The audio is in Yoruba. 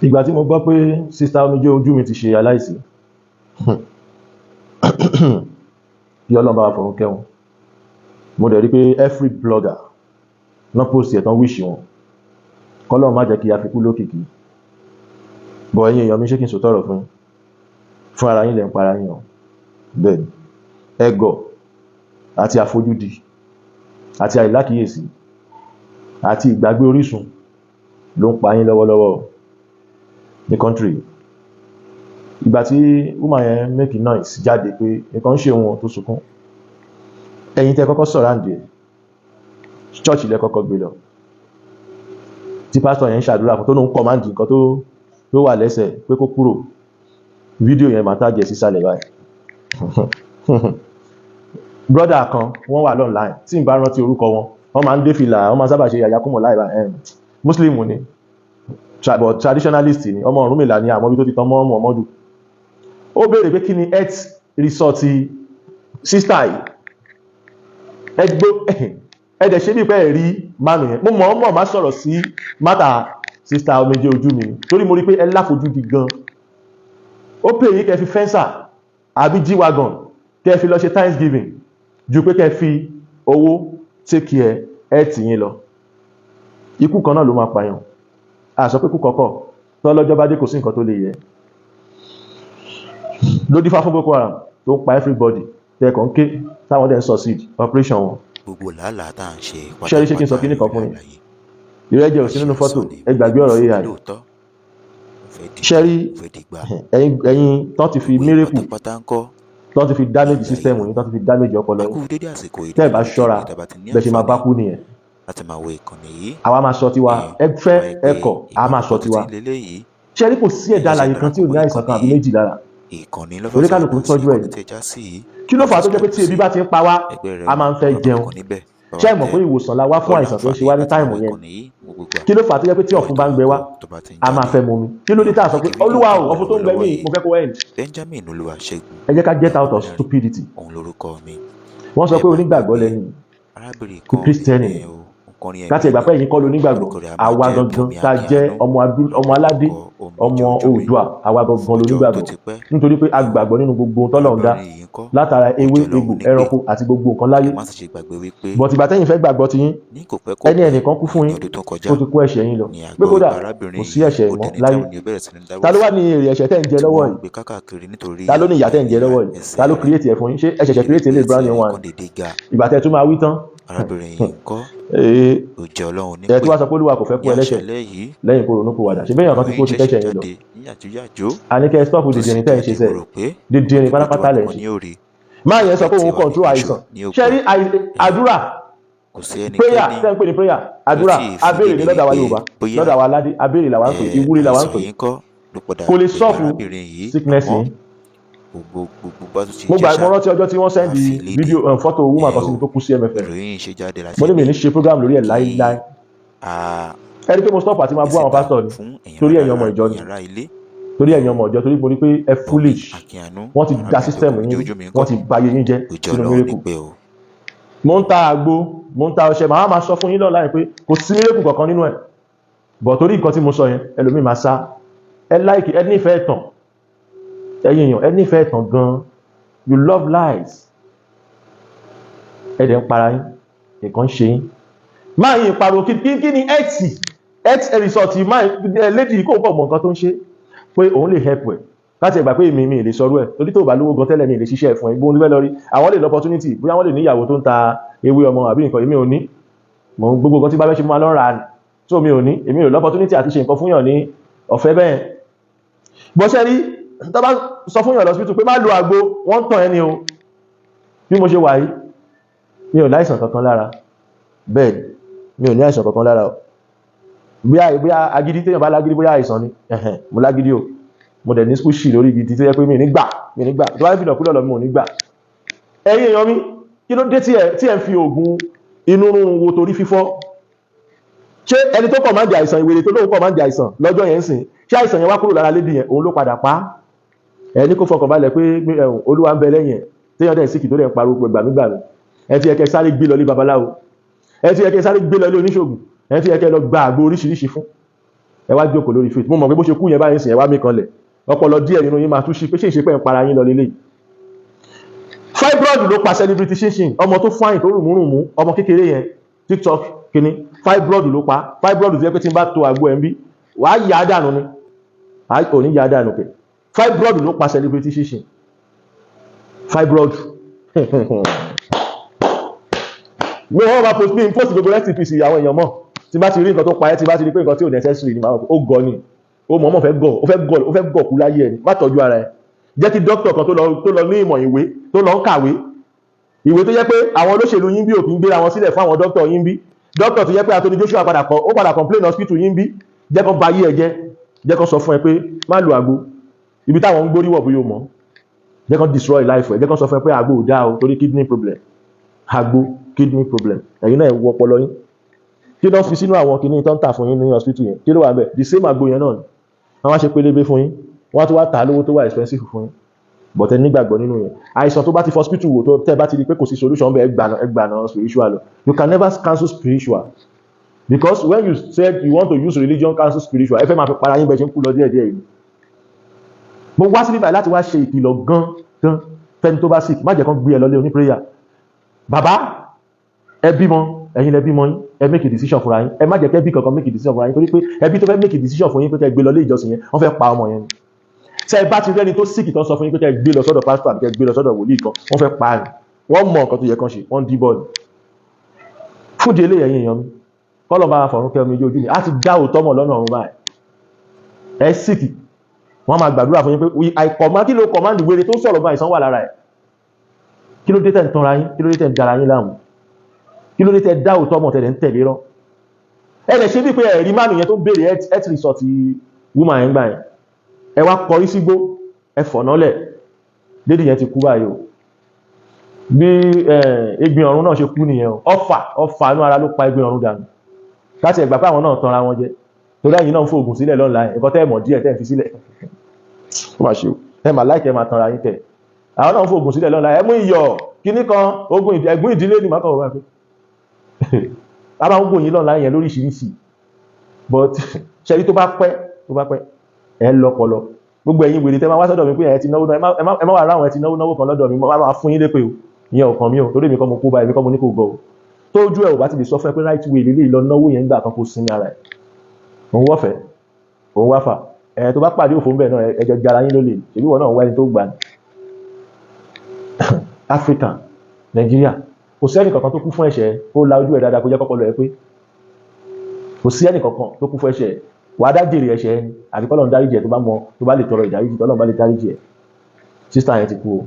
ìgbà tí mo gbọ́ pé sista Omijé Ojú mi ti ṣe aláìsí kí Ọlọ́run bá wa fọ̀run kẹ́ wọn, mo dẹ̀ rí pé every blogger náà post ẹ̀ tán wíṣì wọn, kọ́lọ́run má jẹ́ kí a fi kú lókìkí. bọ̀ ẹ̀yin èèyàn mi, ṣé kí n sòtọ́rọ̀ fún ara yín lẹ́ ń para yín o. bẹ́ẹ̀ ni ẹgọ̀ àti àfojúdi àti àìlákìyèsí àti ìgbàgbé orísun ló ń pa yín lọ́wọ́lọ́wọ́ ní country. ìgbà tí woman yẹn make noise jáde pé nǹkan ń ṣe wọn tó sunkún, ẹ̀yin tẹ́ kọ́kọ́ surround ẹ̀, church lẹ kọ́kọ́ gbé lọ, tí pastor yẹn ń ṣàdúrà fún tó ló ń command nǹkan tó wà lẹ́sẹ̀ pé kó kúrò, fídíò yẹn máa tàjẹ̀ sísàlẹ̀ báyìí. brother kan wọ́n wà online, tí n bá rántí orúkọ wọn, wọ́n máa ń dé fìlà, wọ́n máa sábà ṣe yàyàkúmọ̀ láì muslim ni, traditionalist ni, ọmọ Ọ̀rúnmìlà ni, àmọ́ bí tó ti tán mọ́ Muhammadu. ó béèrè pé kí ni health result sister yìí, ẹ̀dẹ̀ ṣe bí pé rí mánu yẹn. mo mọ̀ má sọ̀rọ̀ sí mátà sister Omijé Ojú mi torí mo rí pé ẹ láfojúdi gan. ó pè yí kẹ́ fi fẹ́ńsà àbí G-Wagon kẹ́ fi lọ ṣe Thanksgiving ju pé kẹ́ fi owó take care health yín lọ. ikú kan náà ló máa pààyàn, àṣọ pé kú kọ́kọ́ tọ́ lọ́jọ́ bá dé kò sí nǹkan tó lè yẹ. ló dífá fún Boko Haram tó ń pa everybody tẹ́ẹ̀kọ́ ń ké táwọn dẹ̀ ń succeed operation wọn. gbogbo làálàá tá à ń ṣe ṣẹ́rí ṣé kí n sọ kíní kan fún yín, ìrẹ́jẹ ò sí nínú fọ́tò, ẹ gbàgbé ọ̀rọ̀ AI. ṣẹ́rí ẹ̀yin tán ti fi miracle tán ti fi damage system yín, tán ti fi damage ọpọlọ yín, tẹ́ ẹ̀ bá ṣọ́ra bẹ́ẹ̀ ṣe máa bá kú nìyẹn. àwa máa sọ tiwa, ẹ fẹ́ ẹ kọ̀, a máa sọ tiwa. ṣẹ́rí kò sí ẹ̀dá alààyè kan tí ò ní àìsàn kan àbí méjì lára, oníkálùkù ń tọ́jú ẹ̀. kí ló fà á tó jẹ́ pé tí ebi bá ti ń pa wá, a máa ń fẹ́ jẹun. ṣé ẹ mọ̀ pé ìwòsàn la wá fún àìsàn tó ń ṣe wá ní táìmù yẹn? kí ló fà á tó jẹ́ pé tí ọ̀fun bá ń gbẹ wá, a máa fẹ́ mu mi? kí ló dé tá a sọ pé Olúwa o, ọ̀fun tó ń gbẹ mí, mo fẹ́ kó end. ẹ jẹ́ ká get out of stupidity. wọ́n sọ pé onígbàgbọ́ lẹ́nu kí Kristẹni ni, láti ìgbà pé ẹ̀yin kọ́ ló nígbàgbọ́, àwa gangan tá a jẹ́ ọmọ aládé, ọmọ Oòduà, àwa gangan ló nígbàgbọ́, nítorí pé a gbàgbọ́ nínú gbogbo tọ́lọ̀ ń dá látara ewé, egbò, ẹranko àti gbogbo nǹkan láyé. bọ̀tì ìgbà tẹ́yin fẹ́ gbàgbọ́ ti yín, ẹnìkan kú fún yín, ó ti kó ẹ̀ṣẹ̀ yín lọ, pé kódà kò sí ẹ̀ṣẹ̀ mọ́ láyé. ta ló wá ní èrè ẹ̀ṣẹ̀ tẹ́ ń jẹ lọ́wọ́ yìí? ta ló ní ìyà tẹ́ ń jẹ lọ́wọ́ yìí? ta ló create ẹ̀ fún yín? ṣé ẹ̀ṣẹ̀ṣẹ̀ create lè brand new one? ìgbà tẹ́ tún máa wí tán, ẹ tí wàá sọ pé Olúwa kò fẹ́ kú ẹlẹ́ṣẹ̀ lẹ́yìn kó ronú kó wàdà, ṣe bẹ́yàn kan ti kó ti tẹ́ṣẹ̀ yín lọ. àníkẹ́ stop dìdìrín tẹ́ ń ṣe sẹ́, dìdìrín pátápátá lẹ̀ ń ṣe. máa yẹn sọ pé òun control àìsàn. ṣé rí àdúrà prayer tẹ́ ń pè ní prayer, àdúrà abéèrè ní lọ́dà wa Yorùbá, lọ́dà wa aládé, abéèrè làwa ń pè, ìwúrí làwa ń pè, kò lè sọ́ọ̀fù sickness yín. mo rántí ọjọ́ tí wọ́n sẹ́ndì fídíò fọ́tò woman kan sí mi tó kú sí MFM. mo ní mi ní ṣe program lórí ẹ̀ láíláí. ẹ rí pé mo stop àti máa bú àwọn pásítọ̀ ni torí ẹ̀yin ọmọ ìjọ ni, torí ẹ̀yin ọmọ ìjọ, torí mo rí pé ẹ foolish, wọ́n ti da system yín, wọ́n ti bà ayé yín jẹ́ sínú miracle. mo ń ta àgbo, mo ń ta ọṣẹ, màá máa sọ fún yín lọ́la yẹn pé kò sí miracle kankan nínú ẹ̀, bọ̀ torí nǹkan tí mo sọ yẹn ẹlòmíì máa sá. ẹ láìkì, ẹ nífẹ̀ẹ́ tàn, ẹ̀yin èèyàn ẹ nífẹ̀ẹ́ tàn gan, you love lies, ẹ dẹ̀ ń para yín, nǹkan ṣe yín. máa yín pariwo kí ni health result yìí, máa lady kò pọ̀ mọ̀ nǹkan tó ń ṣe, pé òun lè help ẹ̀, láti ẹgbà pé mi lè sọ̀rọ̀ ẹ̀, torí tó bá lówó gan tẹ́lẹ̀ mi lè ṣiṣẹ́ fún ẹ, gbóhùn fẹ́ lọ rí, àwọn lè lọ opportunity, bóyá wọ́n lè ní ìyàwó tó ń ta ewé ọmọ àbí nǹkan, èmi ò ní, mo gbogbo nǹkan tí bá fẹ́ ṣe mú wa lọ́ọ́ ra ni tó mi ò ní èmi ò l'opportunity àti ṣe nǹkan fún yàn ní ọ̀fẹ́ bẹ́ẹ̀ bọ́sẹ̀ rí tó bá sọ fún yàn lọ́sibítù pé má lo àgbo wọ́n tàn ẹni o bí mo ṣe wà yìí mi ò láìsàn kankan lára bẹ́ẹ̀ mi ò ní àìsàn kankan lára o bóyá agídí téèyàn bá lágídí bóyá àìsàn ni mo lágídí o mo dẹ̀ ní skúṣì lórí gidi tó yẹ pé mi ní gbà tó bá fi dọ̀kúlọ̀ lọ mi ò ní gbà ẹ̀yin èèyàn mi kí ló dé tí ẹ ń fi oògùn inú rún wo torí fífọ́ ṣé ẹni tó kọ̀ máa ń di àìsàn ìwèrè tó lóun kọ̀ máa ń di àìsàn lọ́jọ́ yẹn ń sìn ṣé àìsàn yẹn wá kúrò lára lédi yẹn òun ló padà pa ẹni kó fọkàn balẹ̀ pé olúwa ń bẹ lẹ́yìn ẹ̀ téèyàn dẹ̀ síkì tó dẹ̀ ń pariwo gbàmígbàmí ẹ ti yẹ kẹ́ sáré gbé lọ lé babaláwo ẹ ti yẹ kẹ́ sáré gbé lọ lé oníṣègùn ẹ ti yẹ kẹ́ lọ gba àgbo oríṣiríṣi fún ẹ wá jókòó lórí faith mo mọ̀ pé bó ṣe kú yẹn báyìí sìn ẹ wá mí kanlẹ̀ ọpọlọ díẹ̀ nínú yín máa tún ṣí pé ṣe ìṣepẹ́ ń para yín lọ lélẹ̀ fibroid ló pa celebrity ṣinṣin ọmọ tó fáyìn tó rùmúrùmú ọmọ kékeré yẹn tiktok kìíní fibroid ló pa fibroid tó yẹ pé tí n bá to àgbo ẹ̀ ń bí wàá yà á dànù ni ò ní yà á dànù pé fibroid ló pa celebrity ṣinṣin fibroid ní wọ́n bá post gbogbo recipes àwọn èèyàn mọ̀ tí bá ti rí nǹkan tó pa ẹ́ tí bá ti rí pé nǹkan tí ò necessary ni ó gọ ni ó mọ̀ mọ̀ ó fẹ́ gọ̀ kú láyé ẹ̀ ni má tọ́jú ara ẹ̀ jẹ́ kí dókítà kan tó lọ ní ìmọ̀ ìwé tó lọ ń kàwé ìwé tó jẹ́ pé àwọn olóṣèlú yín bí òkú ń gbéra wọn sílẹ̀ fún àwọn dókítà yín bí dókítà tó jẹ́ pé Anthony Joshua padà complain hospital yín bí jẹ́ kó ba ayé ẹ̀ jẹ́ kó sọ fún ẹ pé má lo àgbo ibi táwọn ń gbórí wọ̀ bóyá o mọ̀ jẹ́ kó destroy life ẹ̀ jẹ́ kó sọ fún ẹ pé àgbo ò dáa o torí kidney problem àgbo kidney problem ẹ̀yin náà wọ ọpọlọ yín kí ló fi sínú àwọn kìíní tó ń tà fún yín ní hospital yẹn kí ló wà bẹ́ẹ̀ the same àgbo yẹn náà ni wọ́n á ṣe pélébé fún yín wọ́n á tún wá tà á lówó tó wà expensive fún yín but ẹ nígbàgbọ́ nínú yẹn àìsàn tó bá ti hospital wò tó tẹ́ bá ti rí pé kò sí solution bẹ́ẹ̀ ẹgbàna spiritual you can never cancel spiritual because when you said you want to use religion cancel spiritual ẹ fẹ́ máa fi para yín bẹ́ẹ̀ ṣe ń kú lọ díẹ̀díẹ̀ yìí mo wá sí bíbáyìí láti wá ṣe ìkìlọ̀ gan fẹ́ni tó bá sick má jẹ́ kán gbé ẹ lọ lé oní prayer bàbá ẹ bímọ ẹ̀yin lẹ bímọ yín ẹ make a decision fúnra yín ẹ má jẹ́ kẹ́ bí kankan make a decision fúnra yín torí pé ẹbí tó fẹ́ make a decision fún yín pé kẹ́ gbé lọ lé ìjọsìn yẹn wọ́n fẹ́ pa ọmọ yẹn ṣé ẹ bá ti rẹ́ni tó sick tó sọ fún yín pé kẹ́ gbé lọ sọ́dọ̀ pastor àbí kẹ́ gbé lọ sọ́dọ̀ wòlíì kan wọ́n fẹ́ pa ni wọ́n mọ nǹkan tó yẹ kán ṣe wọ́n dí bọ́ọ̀lù fún di eléyìí ẹ̀yin èèyàn mi kọ́lọ̀ bá fọ̀run kẹ́ omi ojú mi á ti dá òótọ́ mọ̀ lọ́nà ọ̀run báyìí ẹ sick wọ́n máa gbàdúrà fún yín pé àìkọ̀mọ́ kí ló kọ̀mándì wèrè tó sọ̀rọ̀ báyìí sàn wà lára ẹ̀ kí ló dé tẹ̀ ń tanra yín kí ló dé tẹ̀ ń dara yín láàmú kí ló dé tẹ̀ dá òótọ́ mọ̀ tẹ̀lé ń tẹ̀lé rán ẹ lè ṣe bí pé ẹ̀rí mánu yẹn tó béèrè health resort woman yẹn gbà yẹn ẹ wá kọrí sígbó ẹ fọ̀nálẹ̀ lédi yẹn ti kú báyìí o bí egbin ọ̀run náà ṣe kú nìyẹn o ọfà inú ara ló pa egbin ọ̀run dànù láti ẹ̀gbà pé àwọn náà tanra wọn jẹ torí ẹ̀yin náà ń fòògùn sílẹ̀ lọ́nà ẹ̀kọ́ tẹ́ ẹ̀mọ̀ díẹ̀ tẹ́ ẹ̀ fi sílẹ̀ ó máa ṣe o ẹ máa láìkẹ́ máa tanra yín tẹ̀ àwọn náà ń fòògùn sílẹ̀ lọ́nà ẹ mú iyọ̀ kíní kan ẹ̀gún ìdílé ni màá kàn wọ́n pé a máa ń gùn yín lọ́nà yẹn lóríṣiríṣi but ṣẹ́rí tó bá pẹ́ ẹ lọ́pọlọ gbogbo ẹ̀yin wèrè tẹ́ máa wá sọ́dọ̀ mi pé ẹ ti náwó náà ẹ má wà ráwọn ẹ ti náwó kan lọ́dọ̀ mi máa fún yín lépè o ìyẹn ọ̀kan mi o torí èmi kọ́ mo kó bá èmi kọ́ mo ní kò gọ̀ o tójú ẹ̀ ò bá ti lè sọ fún ẹ pé right way lélẹ́yìí lọ náwó yẹn gbà kan kó sinmi ara ẹ̀ òun wọ́fẹ̀ òun wáfà ẹ̀ tó bá pàdé òfò ń bẹ̀ náà ẹjọ́ gara yín ló lè ṣèbí wọn náà wá ẹni tó gbà ní Africa Nigeria kò sí ẹnì kankan tó kú fún ẹ̀ṣẹ̀ ó la ojú ẹ̀ dáadáa kó jẹ́ kọ́pọ̀ lọ ẹ pé kò sí ẹnì kankan tó kú fún ẹ̀ṣẹ̀ wàá dá jèrè ẹ̀ṣẹ̀ ẹni àbí kọ́lọ́run dáríjì ẹ̀ tó bá lè tọrọ ìdáríjì tọ́lọ́run bá lè dáríjì ẹ̀ sísá yẹn ti kú o.